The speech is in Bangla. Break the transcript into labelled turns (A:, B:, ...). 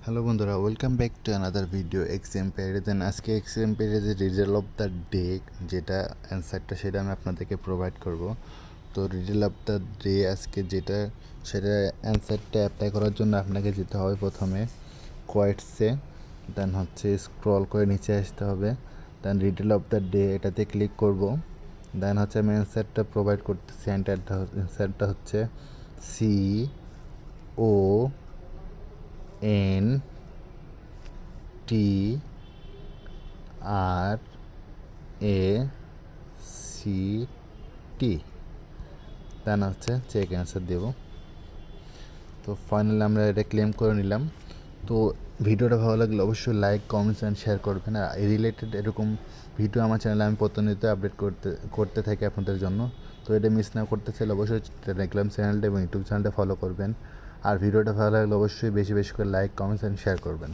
A: হ্যালো বন্ধুরা, welcome back to another video exam parade. Then আজকে এক্সাম প্যারেডের রিজাল্ট অফ দ্য ডে যেটা অ্যান্সারটা সেটা আমি আপনাদেরকে প্রোভাইড করব। তো রিজাল্ট অফ দ্য ডে আজকে যেটা সেটা অ্যান্সারটা অ্যাপ্লাই করার জন্য আপনাকে যেতে হবে প্রথমে কোয়েটসে, দেন স্ক্রল করে নিচে আসতে হবে, দেন রিজাল্ট অফ দ্য ডে এটাতে ক্লিক করব। দেন আমি অ্যান্সারটা প্রোভাইড করতেছি। অ্যান্সারটা হচ্ছে CONTRACT, দেন চেক অ্যান্সার দেব। তো ফাইনালি আমরা এটা ক্লেম করে নিলাম। তো ভিডিওটা ভালো লাগলে অবশ্যই লাইক, কমেন্টস অ্যান্ড শেয়ার করবেন। আর এই রিলেটেড এরকম ভিডিও আমার চ্যানেলে আমি প্রতিনিয়ত আপডেট করতে থাকি আপনাদের জন্য। তো এটা মিস না করতে চাইলে অবশ্যই টেলিগ্রাম চ্যানেলটা এবং ইউটিউব চ্যানেলটা ফলো করবেন। আর ভিডিওটা ভালো লাগলে অবশ্যই বেশি বেশি করে লাইক, কমেন্টস অ্যান্ড শেয়ার করবেন।